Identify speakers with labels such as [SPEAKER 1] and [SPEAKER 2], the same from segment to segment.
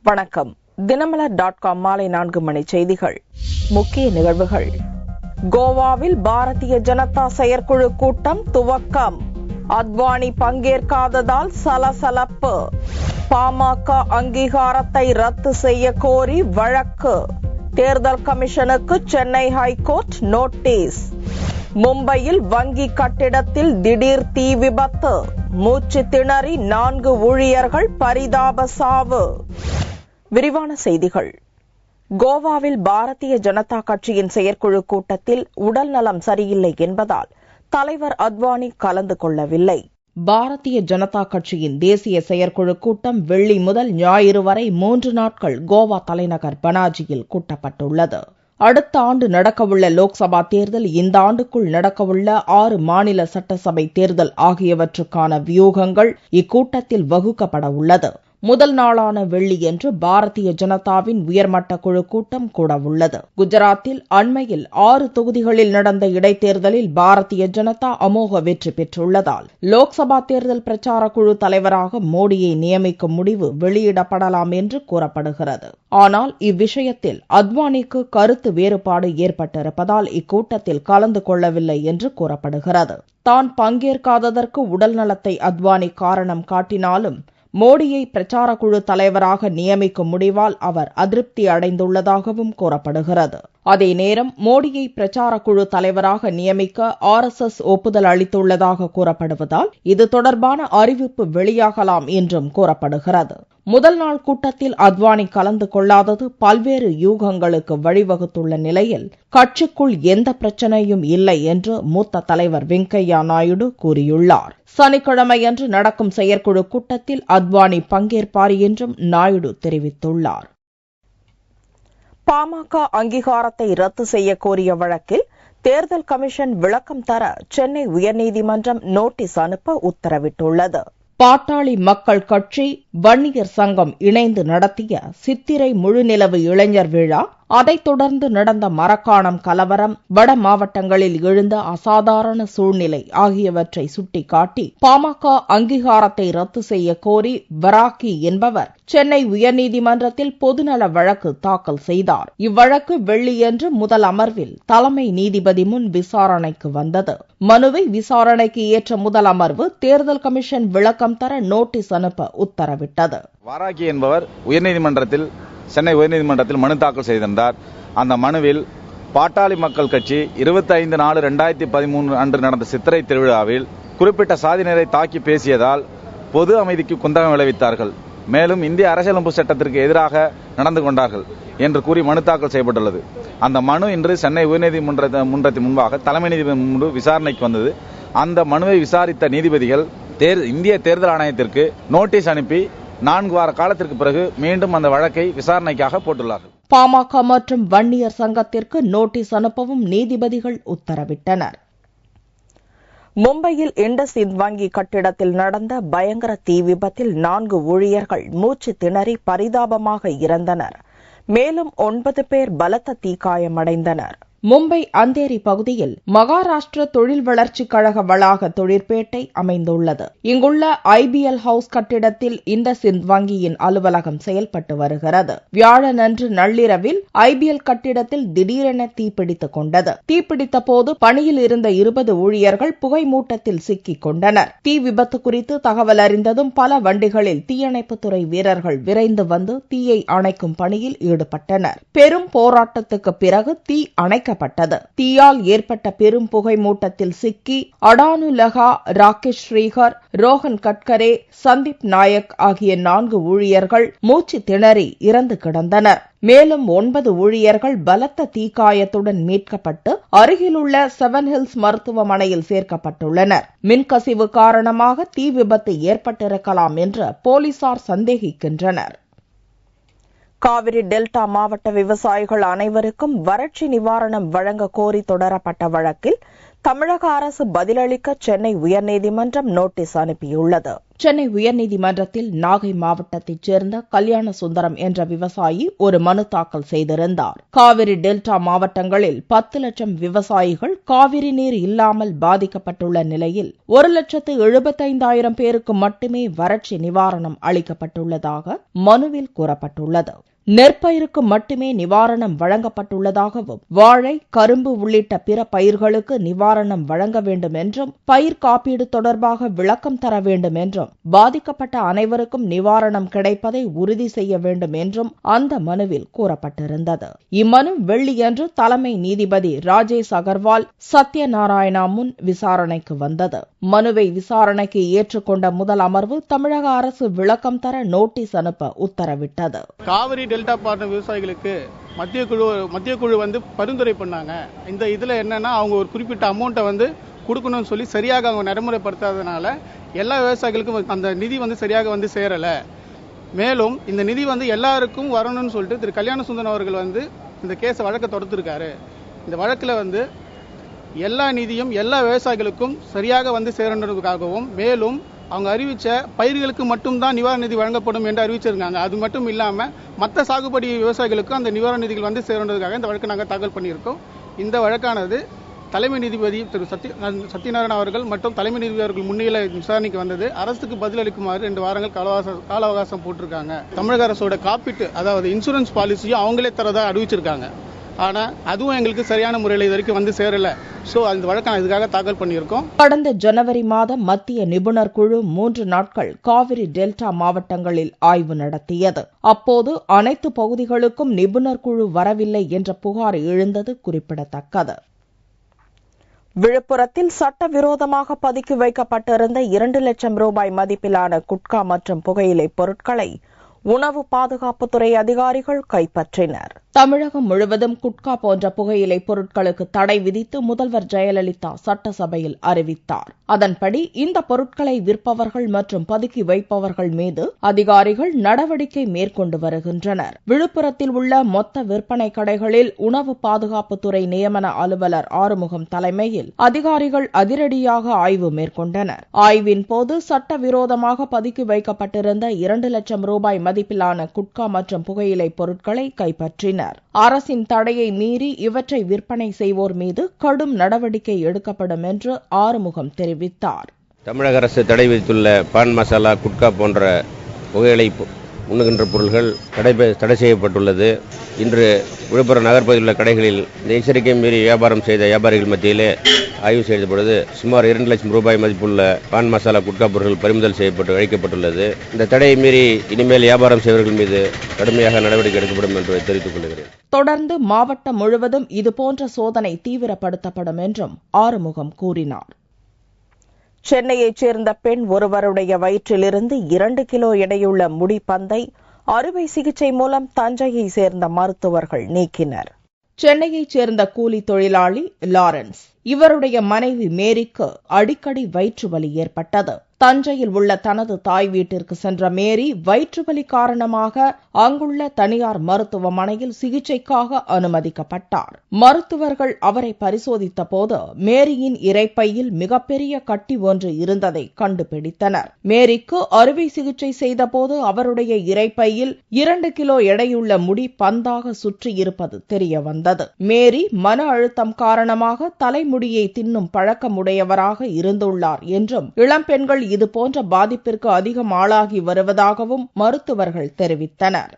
[SPEAKER 1] வணக்கம். தினமலர்.com மாலை 4 மணி செய்திகள். முக்கிய நிகழ்வுகள். கோவாவில் பாரதிய ஜனதா செயற்குழு கூட்டம் துவக்கம். அத்வானி பங்கேற்காததால் சலசலப்பு. பாமக அங்கீகாரத்தை ரத்து செய்ய கோரி வழக்கு. தேர்தல் கமிஷனுக்கு சென்னை ஹைகோர்ட் நோட்டீஸ். மும்பையில் வங்கி கட்டிடத்தில் திடீர் தீ விபத்து. மூச்சு திணறி 4 ஊழியர்கள் பரிதாப சாவு. விரிவான செய்திகள். கோவாவில் பாரதிய ஜனதா கட்சியின் செயற்குழு கூட்டத்தில் உடல் நலம் சரியில்லை என்பதால் தலைவர் அத்வானி கலந்து கொள்ளவில்லை. பாரதிய ஜனதா கட்சியின் தேசிய செயற்குழு கூட்டம் வெள்ளி முதல் ஞாயிறு வரை 3 நாட்கள் கோவா தலைநகர் பனாஜியில் கூட்டப்பட்டுள்ளது. அடுத்த ஆண்டு நடக்கவுள்ள லோக்சபா தேர்தல், இந்த ஆண்டுக்குள் நடக்கவுள்ள 6 மாநில சட்டசபை தேர்தல் ஆகியவற்றுக்கான வியூகங்கள் இக்கூட்டத்தில் வகுக்கப்பட உள்ளது. முதல் நாளான வெள்ளியன்று பாரதிய ஜனதாவின் உயர்மட்ட குழு கூட்டம் கூடவுள்ளது. குஜராத்தில் அண்மையில் 6 தொகுதிகளில் நடந்த இடைத்தேர்தலில் பாரதிய ஜனதா அமோக வெற்றி பெற்றுள்ளதால் லோக்சபா தேர்தல் பிரச்சார குழு தலைவராக மோடியை நியமிக்கும் முடிவு வெளியிடப்படலாம் என்று கூறப்படுகிறது. ஆனால் இவ்விஷயத்தில் அத்வானிக்கு கருத்து வேறுபாடு ஏற்பட்டிருப்பதால் இக்கூட்டத்தில் கலந்து கொள்ளவில்லை என்று கூறப்படுகிறது. தான் பங்கேற்காததற்கு உடல் நலத்தை அத்வானி காரணம் காட்டினாலும் மோடியை பிரச்சார குழு தலைவராக நியமிக்கும் முடிவால் அவர் அதிருப்தி அடைந்துள்ளதாகவும் கூறப்படுகிறது. அதே நேரம் மோடியை பிரச்சார குழு தலைவராக நியமிக்க RSS ஒப்புதல் அளித்துள்ளதாக கூறப்படுவதால் இது தொடர்பான அறிவிப்பு வெளியாகலாம் என்றும் கூறப்படுகிறது. முதல் நாள் கூட்டத்தில் அத்வானி கலந்து கொள்ளாதது பல்வேறு யூகங்களுக்கு வழிவகுத்துள்ள நிலையில் கட்சிக்குள் எந்த பிரச்சனையும் இல்லை என்று மூத்த தலைவர் வெங்கையா நாயுடு கூறியுள்ளார். சனிக்கிழமையன்று நடக்கும் செயற்குழு கூட்டத்தில் அத்வானி பங்கேற்பார் என்றும் நாயுடு தெரிவித்துள்ளார். பாமக அங்கீகாரத்தை ரத்து செய்ய கோரிய வழக்கில் தேர்தல் கமிஷன் விளக்கம் தர சென்னை உயர்நீதிமன்றம் நோட்டீஸ் அனுப்ப உத்தரவிட்டுள்ளது. பாட்டாளி மக்கள் கட்சி, வன்னியர் சங்கம் இணைந்து நடத்திய சித்திரை முழுநிலவு இளைஞர் விழா, அதைத் தொடர்ந்து நடந்த மரக்காணம் கலவரம், வட மாவட்டங்களில் எழுந்த அசாதாரண சூழ்நிலை ஆகியவற்றை சுட்டிக்காட்டி பாமக அங்கீகாரத்தை ரத்து செய்ய கோரி வராக்கி என்பவர் சென்னை உயர்நீதிமன்றத்தில் பொதுநல வழக்கு தாக்கல் செய்தார். இவ்வழக்கு வெள்ளியன்று முதல் அமர்வில் தலைமை நீதிபதி முன் விசாரணைக்கு வந்தது. மனுவை விசாரணைக்கு ஏற்ற முதல் அமர்வு தேர்தல் கமிஷன் விளக்கம் தர நோட்டீஸ் அனுப்ப உத்தரவிட்டது.
[SPEAKER 2] வராக்கி என்பவர் சென்னை உயர்நீதிமன்றத்தில் மனு தாக்கல் செய்திருந்தார். அந்த மனுவில் பாட்டாளி மக்கள் கட்சி 25/4/2013 அன்று நடந்த சித்திரை திருவிழாவில் குறிப்பிட்ட சாதியினரை தாக்கி பேசியதால் பொது அமைதிக்கு குந்தகம் விளைவித்தார்கள், மேலும் இந்திய அரசியலமைப்பு சட்டத்திற்கு எதிராக நடந்து கொண்டார்கள் என்று கூறி மனு தாக்கல் செய்யப்பட்டுள்ளது. அந்த மனு இன்று சென்னை உயர்நீதிமன்றத்தின் முன்பாக தலைமை நீதிபதி முன்பு விசாரணைக்கு வந்தது. அந்த மனுவை விசாரித்த நீதிபதிகள் இந்திய தேர்தல் ஆணையத்திற்கு நோட்டீஸ் அனுப்பி 4 வார காலத்திற்கு பிறகு மீண்டும் அந்த வழக்கை விசாரணைக்காக போட்டுள்ளார்கள்.
[SPEAKER 1] பாமக மற்றும் வன்னியர் சங்கத்திற்கு நோட்டீஸ் அனுப்பவும் நீதிபதிகள் உத்தரவிட்டனர். மும்பையில் இண்டஸ்இண்ட் வங்கி கட்டிடத்தில் நடந்த பயங்கர தீ விபத்தில் 4 ஊழியர்கள் மூச்சு திணறி பரிதாபமாக இறந்தனர். மேலும் 9 பேர் பலத்த தீக்காயமடைந்தனர். மும்பை அந்தேரி பகுதியில் மகாராஷ்டிர தொழில் வளர்ச்சிக் கழக வளாக தொழிற்பேட்டை அமைந்துள்ளது. இங்குள்ள IBL ஹவுஸ் கட்டிடத்தில் இண்டஸ்இண்ட் வங்கியின் அலுவலகம் செயல்பட்டு வருகிறது. வியாழனன்று நள்ளிரவில் IBL கட்டிடத்தில் திடீரென தீப்பிடித்துக் கொண்டது. தீப்பிடித்த போது பணியில் இருந்த 20 ஊழியர்கள் புகை மூட்டத்தில் சிக்கிக் கொண்டனர். தீ விபத்து குறித்து தகவல் அறிந்ததும் பல வண்டிகளில் தீயணைப்புத்துறை வீரர்கள் விரைந்து வந்து தீயை அணைக்கும் பணியில் ஈடுபட்டனர். பெரும் போராட்டத்துக்கு பிறகு தீ அணைக்க தீயால் ஏற்பட்ட பெரும் புகை மூட்டத்தில் சிக்கி அடானு லகா, ராகேஷ் ஸ்ரீஹர், ரோஹன் கட்கரே, சந்தீப் நாயக் ஆகிய 4 ஊழியர்கள் மூச்சு திணறி இறந்து கிடந்தனர். மேலும் 9 ஊழியர்கள் பலத்த தீக்காயத்துடன் மீட்கப்பட்டு அருகிலுள்ள 7 ஹில்ஸ் மருத்துவமனையில் சேர்க்கப்பட்டுள்ளனர். மின்கசிவு காரணமாக தீ விபத்து ஏற்பட்டிருக்கலாம் என்று போலீசார் சந்தேகிக்கின்றனர். காவிரி டெல்டா மாவட்ட விவசாயிகள் அனைவருக்கும் வறட்சி நிவாரணம் வழங்க கோரி தொடரப்பட்ட வழக்கில் தமிழக அரசு பதிலளிக்க சென்னை உயர்நீதிமன்றம் நோட்டீஸ் அனுப்பியுள்ளது. சென்னை உயர்நீதிமன்றத்தில் நாகை மாவட்டத்தைச் சேர்ந்த கல்யாண சுந்தரம் என்ற விவசாயி ஒரு மனு தாக்கல் செய்திருந்தார். காவிரி டெல்டா மாவட்டங்களில் 10 லட்சம் விவசாயிகள் காவிரி நீர் இல்லாமல் பாதிக்கப்பட்டுள்ள நிலையில் 1,75,000 பேருக்கு மட்டுமே வறட்சி நிவாரணம் அளிக்கப்பட்டுள்ளதாக மனுவில் கூறப்பட்டுள்ளது. நெற்பயிருக்கு மட்டுமே நிவாரணம் வழங்கப்பட்டுள்ளதாகவும் வாழை, கரும்பு உள்ளிட்ட பிற பயிர்களுக்கு நிவாரணம் வழங்க வேண்டும் என்றும் பயிர் காப்பீடு தொடர்பாக விளக்கம் தர வேண்டும் என்றும் பாதிக்கப்பட்ட அனைவருக்கும் நிவாரணம் கிடைப்பதை உறுதி செய்ய வேண்டும் என்றும் அந்த மனுவில் கூறப்பட்டிருந்தது. இம்மனு வெள்ளியன்று தலைமை நீதிபதி ராஜேஷ் அகர்வால் சத்யநாராயணா முன் விசாரணைக்கு வந்தது. மனுவை விசாரணைக்கு ஏற்றுக்கொண்ட முதல் அமர்வு தமிழக அரசு விளக்கம் தர நோட்டீஸ் அனுப்ப உத்தரவிட்டது.
[SPEAKER 3] காவிரி டெல்டா பாசன விவசாயிகளுக்கு மத்திய குழு பரிந்துரை பண்ணாங்க. இந்த இதுல என்னன்னா அவங்க ஒரு குறிப்பிட்ட அமௌண்ட்டை கொடுக்கணும்னு சொல்லி சரியாக அவங்க நடைமுறைப்படுத்தாதனால எல்லா விவசாயிகளுக்கும் அந்த நிதி சரியாக சேரல. மேலும் இந்த நிதி எல்லாருக்கும் வரணும்னு சொல்லிட்டு திரு கல்யாண சுந்தரம் அவர்கள் இந்த கேஸை வழக்கை தொடர்த்திருக்காரு. இந்த வழக்கில் எல்லா நிதியும் எல்லா விவசாயிகளுக்கும் சரியாக சேரணுக்காகவும் மேலும் அவங்க அறிவிச்ச பயிர்களுக்கு மட்டும்தான் நிவாரண நிதி வழங்கப்படும் என்று அறிவிச்சிருக்காங்க. அது மட்டும் இல்லாம மற்ற சாகுபடி விவசாயிகளுக்கும் அந்த நிவாரண நிதிகள் சேரணுக்காக இந்த வழக்கு நாங்கள் தாக்கல் பண்ணியிருக்கோம். இந்த வழக்கானது தலைமை நீதிபதி திரு சத்யநாராயணா அவர்கள் மற்றும் தலைமை நீதிபதி அவர்கள் முன்னிலையில் விசாரணைக்கு வந்தது. அரசுக்கு பதிலளிக்குமாறு 2 வாரங்கள் கால அவகாசம் போட்டிருக்காங்க. தமிழக அரசோட காப்பீட்டு அதாவது இன்சூரன்ஸ் பாலிசியும் அவங்களே தரதா அறிவிச்சிருக்காங்க. ஆனா அதுவும் எங்களுக்கு சரியான முறையில் இது வரைக்கும் சேரல. சோ அந்த வழக்கை இதுக்காக தாக்கல் பண்ணியிருக்கோம்.
[SPEAKER 1] கடந்த ஜனவரி மாதம் மத்திய நிபுணர் குழு 3 நாட்கள் காவிரி டெல்டா மாவட்டங்களில் ஆய்வு நடத்தியது. அப்போது அனைத்து பகுதிகளுக்கும் நிபுணர் குழு வரவில்லை என்ற புகார் எழுந்தது குறிப்பிடத்தக்கது. விழுப்புரத்தில் சட்டவிரோதமாக பதுக்கி வைக்கப்பட்டிருந்த 2 லட்சம் ரூபாய் மதிப்பிலான குட்கா மற்றும் புகையிலை பொருட்களை உணவு பாதுகாப்புத்துறை அதிகாரிகள் கைப்பற்றினர். தமிழகம் முழுவதும் குட்கா போன்ற புகையிலை பொருட்களுக்கு தடை விதித்து முதல்வர் ஜெயலலிதா சட்டசபையில் அறிவித்தார். அதன்படி இந்த பொருட்களை விற்பவர்கள் மற்றும் பதுக்கி வைப்பவர்கள் மீது அதிகாரிகள் நடவடிக்கை மேற்கொண்டு வருகின்றனர். விழுப்புரத்தில் உள்ள மொத்த விற்பனை கடைகளில் உணவு பாதுகாப்புத்துறை நியமன அலுவலர் ஆறுமுகம் தலைமையில் அதிகாரிகள் அதிரடியாக ஆய்வு மேற்கொண்டனர். ஆய்வின் போது சட்டவிரோதமாக பதுக்கி வைக்கப்பட்டிருந்த 2 லட்சம் ரூபாய் மதிப்பிலான குட்கா மற்றும் புகையிலை பொருட்களை கைப்பற்றினர். அரசின் தடையை மீறி இவற்றை விற்பனை செய்வோர் மீது கடும் நடவடிக்கை எடுக்கப்படும் என்று ஆறுமுகம் தெரிவித்தார்.
[SPEAKER 4] தமிழக அரசு தடை விதித்துள்ள பான் மசாலா, குட்கா போன்ற புகையிலை உண்ணுகின்ற பொருட்கள் தடை செய்யப்பட்டுள்ளது. இன்று விழுப்புரம் நகர்ப்பகுதியில் உள்ள கடைகளில் இந்த எச்சரிக்கை மீறி வியாபாரம் செய்த வியாபாரிகள் மத்தியிலே ஆய்வு செய்த பொழுது சுமார் 2 லட்சம் ரூபாய் மதிப்புள்ள பான் மசாலா, குட்கா பொருட்கள் பறிமுதல் செய்யப்பட்டு அழிக்கப்பட்டுள்ளது. இந்த தடையை மீறி இனிமேல் வியாபாரம் செய்வர்கள் மீது கடுமையாக நடவடிக்கை எடுக்கப்படும் என்று தெரிவித்துக் கொள்கிறேன்.
[SPEAKER 1] தொடர்ந்து மாவட்டம் முழுவதும் இதுபோன்ற சோதனை தீவிரப்படுத்தப்படும் என்றும் ஆறுமுகம் கூறினார். சென்னையைச் சேர்ந்த பெண் ஒருவருடைய வயிற்றிலிருந்து 2 கிலோ எடையுள்ள முடி பந்தை அறுவை சிகிச்சை மூலம் தஞ்சையைச் சேர்ந்த மருத்துவர்கள் நீக்கினர். சென்னையைச் சேர்ந்த கூலி தொழிலாளி லாரன்ஸ், இவருடைய மனைவி மேரிக்கு அடிக்கடி வயிற்று வலி ஏற்பட்டது. தஞ்சையில் உள்ள தனது தாய் வீட்டிற்கு சென்ற மேரி வயிற்றுவலி காரணமாக அங்குள்ள தனியார் மருத்துவமனையில் சிகிச்சைக்காக அனுமதிக்கப்பட்டார். மருத்துவர்கள் அவரை பரிசோதித்த போது மேரியின் இரைப்பையில் மிகப்பெரிய கட்டி ஒன்று இருந்ததை கண்டுபிடித்தனர். மேரிக்கு அறுவை சிகிச்சை செய்த போது அவருடைய இரைப்பையில் 2 கிலோ எடையுள்ள முடி பந்தாக சுற்றி இருப்பது தெரிய வந்தது. மேரி மன அழுத்தம் காரணமாக தலைமுடியை தின்னும் பழக்கமுடையவராக இருந்துள்ளார் என்றும் இளம்பெண்கள் இதுபோன்ற பாதிப்பிற்கு அதிகம் ஆளாகி வருவதாகவும் மருத்துவர்கள் தெரிவித்தனர்.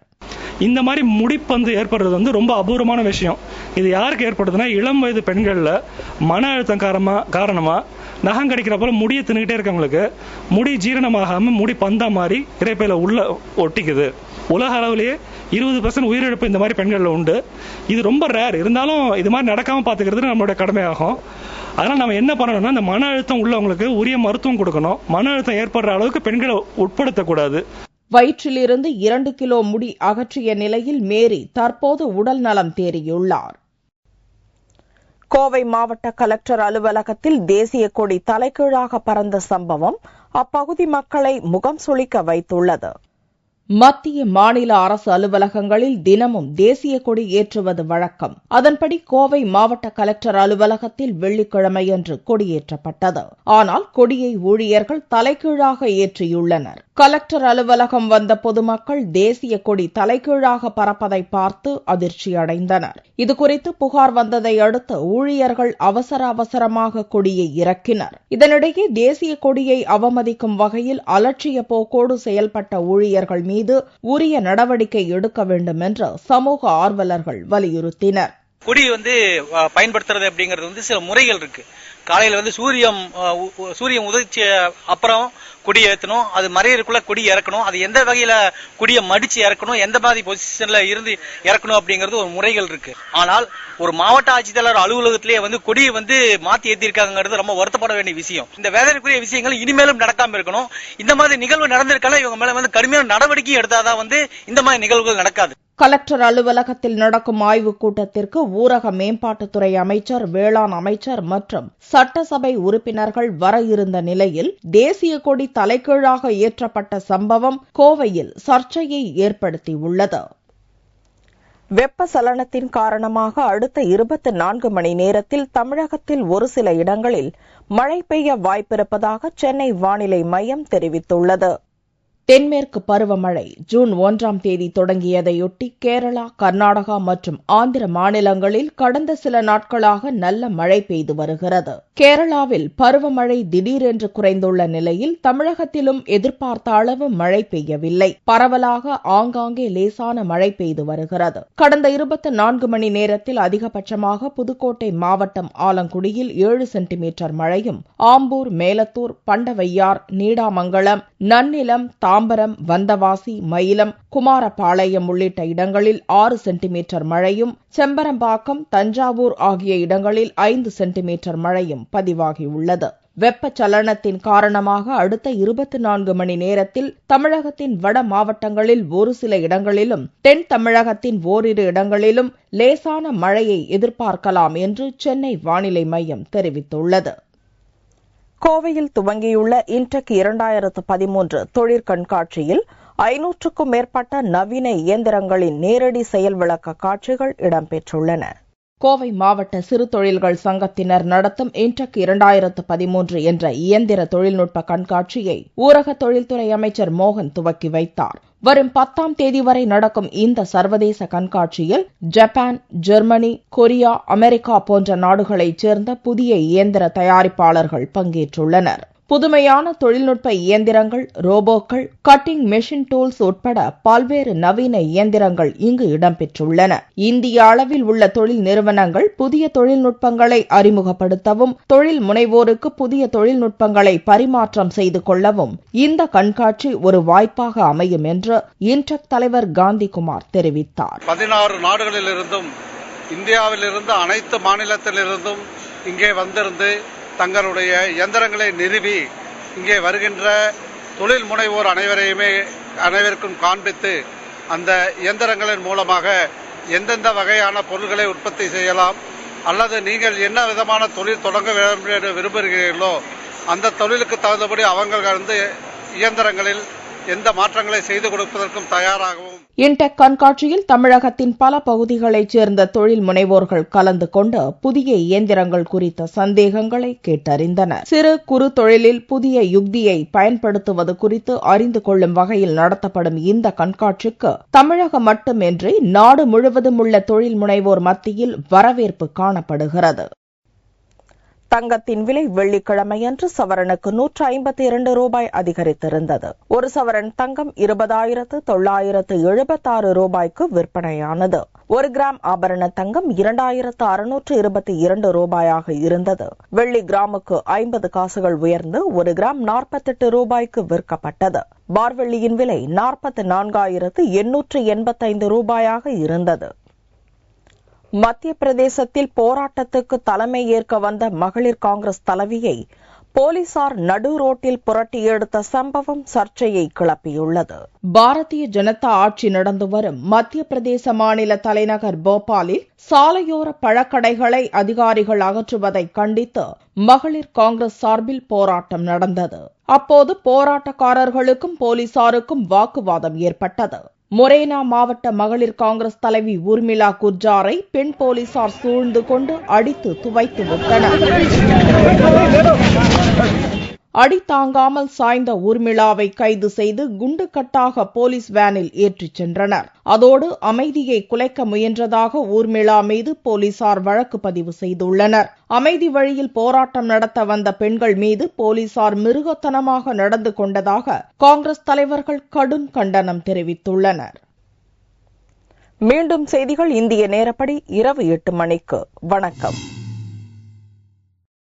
[SPEAKER 5] இந்த மாதிரி முடிப்பந்து ஏற்படுறது ரொம்ப அபூர்வமான விஷயம். இது யாருக்கு ஏற்படுதுன்னா இளம் வயது பெண்கள்ல மன அழுத்தம் காரணமா நகம் கடிக்கிற போல முடியை தின்னுகிட்டே இருக்கவங்களுக்கு முடி ஜீரணமாகாம முடி பந்தா மாதிரி இரைப்பையில உள்ள ஒட்டிக்குது. உலக அளவிலேயே 20% உயிரிழப்பு இந்த மாதிரி பெண்கள்ல உண்டு. இது ரொம்ப ரேர். இருந்தாலும் இது மாதிரி நடக்காம பாத்துக்கிறது நம்மளுடைய கடமையாகும். அதனால நம்ம என்ன பண்ணணும்னா இந்த மன அழுத்தம் உள்ளவங்களுக்கு உரிய மருத்துவம் கொடுக்கணும். மன அழுத்தம் ஏற்படுற அளவுக்கு பெண்களை உட்படுத்தக்கூடாது.
[SPEAKER 1] வயிற்றிலிருந்து 2 கிலோ முடி அகற்றிய நிலையில் மேரி தற்போது உடல் நலம் தேறியுள்ளார். கோவை மாவட்ட கலெக்டர் அலுவலகத்தில் தேசிய கொடி தலைகீழாக பறந்த சம்பவம் அப்பகுதி மக்களை முகம் சுளிக்க வைத்துள்ளது. மத்திய மாநில அரசு அலுவலகங்களில் தினமும் தேசிய கொடி ஏற்றுவது வழக்கம். அதன்படி கோவை மாவட்ட கலெக்டர் அலுவலகத்தில் வெள்ளிக்கிழமையன்று கொடியேற்றப்பட்டது. ஆனால் கொடியை ஊழியர்கள் தலைகீழாக ஏற்றியுள்ளனர். கலெக்டர் அலுவலகம் வந்த பொதுமக்கள் தேசிய கொடி தலைகீழாக பறப்பதை பார்த்து அதிர்ச்சியடைந்தனர். இதுகுறித்து புகார் வந்ததை அடுத்து ஊழியர்கள் அவசரமாக கொடியை இறக்கினர். இதனிடையே தேசிய கொடியை அவமதிக்கும் வகையில் அலட்சிய போக்கோடு செயல்பட்ட ஊழியர்கள் மீது உரிய நடவடிக்கை எடுக்க வேண்டும் என்று சமூக ஆர்வலர்கள் வலியுறுத்தினர்.
[SPEAKER 6] கொடி பயன்படுத்துறது அப்படிங்கிறது சில முறைகள் இருக்கு. காலையில சூரியன் உதிச்ச அப்புறம் கொடி ஏற்றணும், அது மறையறதுக்குள்ள கொடி இறக்கணும், அது எந்த வகையில கொடியை மடிச்சு இறக்கணும், எந்த மாதிரி பொசிஷன்ல இருந்து இறக்கணும் அப்படிங்கிறது ஒரு முறைகள் இருக்கு. ஆனால் ஒரு மாவட்ட ஆட்சித்தலைவர் அலுவலகத்திலேயே கொடியை மாத்தி ஏற்றிருக்காங்கிறது ரொம்ப வருத்தப்பட வேண்டிய விஷயம். இந்த வேதனைக்குரிய விஷயங்கள் இனிமேலும் நடக்காம இருக்கணும். இந்த மாதிரி நிகழ்வு நடந்திருக்கலாம், இவங்க மேல கடுமையான நடவடிக்கை எடுத்தாதான் இந்த மாதிரி நிகழ்வுகள் நடக்காது.
[SPEAKER 1] கலெக்டர் அலுவலகத்தில் நடக்கும் ஆய்வுக் கூட்டத்திற்கு ஊரக மேம்பாட்டுத்துறை அமைச்சர், வேளாண் அமைச்சர் மற்றும் சட்டசபை உறுப்பினர்கள் வர இருந்த நிலையில் தேசிய கொடி தலைகீழாக ஏற்றப்பட்ட சம்பவம் கோவையில் சர்ச்சையை ஏற்படுத்தியுள்ளது. வெப்பச்சலனத்தின் காரணமாக அடுத்த 24 மணி நேரத்தில் தமிழகத்தில் ஒரு சில இடங்களில் மழை பெய்ய வாய்ப்பிருப்பதாக சென்னை வானிலை மையம் தெரிவித்துள்ளது. தென்மேற்கு பருவமழை ஜூன் 1ஆம் தேதி தொடங்கியதையொட்டி கேரளா, கர்நாடகா மற்றும் ஆந்திர மாநிலங்களில் கடந்த சில நாட்களாக நல்ல மழை பெய்து வருகிறது. கேரளாவில் பருவமழை திடீரென்று குறைந்துள்ள நிலையில் தமிழகத்திலும் எதிர்பார்த்த அளவு மழை பெய்யவில்லை. பரவலாக ஆங்காங்கே லேசான மழை பெய்து வருகிறது. கடந்த 24 மணி நேரத்தில் அதிகபட்சமாக புதுக்கோட்டை மாவட்டம் ஆலங்குடியில் 7 சென்டிமீட்டர் மழையும், ஆம்பூர், மேலத்தூர், பண்டவையார், நீடாமங்கலம், நன்னிலம், தாம்பரம், வந்தவாசி, மயிலம், குமாரபாளையம் உள்ளிட்ட இடங்களில் 6 சென்டிமீட்டர் மழையும், செம்பரம்பாக்கம், தஞ்சாவூர் ஆகிய இடங்களில் 5 சென்டிமீட்டர் மழையும் பதிவாகியுள்ளது. வெப்பச்சலனத்தின் காரணமாக அடுத்த 24 மணி நேரத்தில் தமிழகத்தின் வட மாவட்டங்களில் ஒரு சில இடங்களிலும், தென் தமிழகத்தின் ஓரிரு இடங்களிலும் லேசான மழையை எதிர்பார்க்கலாம் என்று சென்னை வானிலை மையம் தெரிவித்துள்ளது. கோவையில் துவங்கியுள்ள இன்டெக் 2013 தொழிற் கண்காட்சியில் 500க்கும் மேற்பட்ட நவீன இயந்திரங்களின் நேரடி செயல் விளக்க காட்சிகள் இடம்பெற்றுள்ளன. கோவை மாவட்ட சிறு தொழில்கள் சங்கத்தினர் நடத்தும் இன்டெக் 2013 என்ற இயந்திர தொழில்நுட்ப கண்காட்சியை ஊரக தொழில்துறை அமைச்சர் மோகன் துவக்கி வைத்தார். வரும் 10ஆம் தேதி வரை நடக்கும் இந்த சர்வதேச கண்காட்சியில் ஜப்பான், ஜெர்மனி, கொரியா, அமெரிக்கா போன்ற நாடுகளைச் சேர்ந்த புதிய இயந்திர தயாரிப்பாளர்கள் பங்கேற்றுள்ளனர். புதுமையான தொழில்நுட்ப இயந்திரங்கள், ரோபோக்கள், கட்டிங் மெஷின் டூல்ஸ் உட்பட பல்வேறு நவீன இயந்திரங்கள் இங்கு இடம்பெற்றுள்ளன. இந்திய அளவில் உள்ள தொழில் நிறுவனங்கள் புதிய தொழில்நுட்பங்களை அறிமுகப்படுத்தவும், தொழில் முனைவோருக்கு புதிய தொழில்நுட்பங்களை பரிமாற்றம் செய்து கொள்ளவும் இந்த கண்காட்சி ஒரு வாய்ப்பாக அமையும் என்று இன்டெக் தலைவர் காந்திகுமார் தெரிவித்தார்.
[SPEAKER 7] 16 நாடுகளிலிருந்தும் இந்தியாவிலிருந்து அனைத்து மாநிலத்திலிருந்தும் இங்கே வந்திருந்து தங்களுடைய இயந்திரங்களை நிறுவி இங்கே வருகின்ற தொழில் முனைவோர் அனைவருக்கும் காண்பித்து அந்த இயந்திரங்களின் மூலமாக எந்தெந்த வகையான பொருட்களை உற்பத்தி செய்யலாம், அல்லது நீங்கள் என்ன விதமான தொழில் தொடங்க விரும்புகிறீர்களோ அந்த தொழிலுக்கு தகுந்தபடி அவங்க இயந்திரங்களில் எந்த மாற்றங்களை செய்து கொடுப்பதற்கும் தயாராகவும்.
[SPEAKER 1] இன்டெக் கண்காட்சியில் தமிழகத்தின் பல பகுதிகளைச் சேர்ந்த தொழில் முனைவோர்கள் கலந்து கொண்டு புதிய இயந்திரங்கள் குறித்த சந்தேகங்களை கேட்டறிந்தனர். சிறு குறு தொழிலில் புதிய யுக்தியை பயன்படுத்துவது குறித்து அறிந்து கொள்ளும் வகையில் நடத்தப்படும் இந்த கண்காட்சிக்கு தமிழகம் மட்டுமின்றி நாடு முழுவதும் உள்ள தொழில் முனைவோர் மத்தியில் வரவேற்பு காணப்படுகிறது. தங்கத்தின் விலை வெள்ளிக்கிழமையன்று சவரனுக்கு 152 ரூபாய் அதிகரித்திருந்தது. ஒரு சவரன் தங்கம் 20,976 ரூபாய்க்கு விற்பனையானது. 1 கிராம் ஆபரண தங்கம் 2,622 ரூபாயாக இருந்தது. வெள்ளி கிராமுக்கு 50 காசுகள் உயர்ந்து 1 கிராம் 48 ரூபாய்க்கு விற்கப்பட்டது. பார்வெள்ளியின் விலை 44,885 ரூபாயாக இருந்தது. மத்திய பிரதேசத்தில் போராட்டத்துக்கு தலைமை ஏற்க வந்த மகளிர் காங்கிரஸ் தலைவியை போலீசார் நடு ரோட்டில் புரட்டி எடுத்த சம்பவம் சர்ச்சையை கிளப்பியுள்ளது. பாரதிய ஜனதா ஆட்சி நடந்து வரும் மத்திய பிரதேச மாநில தலைநகர் போபாலில் சாலையோர பழக்கடைகளை அதிகாரிகள் அகற்றுவதை கண்டித்து மகளிர் காங்கிரஸ் சார்பில் போராட்டம் நடந்தது. அப்போது போராட்டக்காரர்களுக்கும் போலீசாருக்கும் வாக்குவாதம் ஏற்பட்டது. மொரேனா மாவட்ட மகளிர் காங்கிரஸ் தலைவி ஊர்மிளா குர்ஜாரை பெண் போலீசார் சூழ்ந்து கொண்டு அடித்து துவைத்து விட்டனர். அடி தாங்காமல் சாய்ந்த ஊர்மிளாவை கைது செய்து குண்டுக்கட்டாக போலீஸ் வேனில் ஏற்றிச் சென்றனர். அதோடு அமைதியை குலைக்க முயன்றதாக ஊர்மிளா மீது போலீசார் வழக்கு பதிவு செய்துள்ளனர். அமைதி வழியில் போராட்டம் நடத்த வந்த பெண்கள் மீது போலீசார் மிருகத்தனமாக நடந்து கொண்டதாக காங்கிரஸ் தலைவர்கள் கடும் கண்டனம் தெரிவித்துள்ளனர். மீண்டும் செய்திகள் இந்திய நேரப்படி இரவு 8 மணிக்கு. வணக்கம்.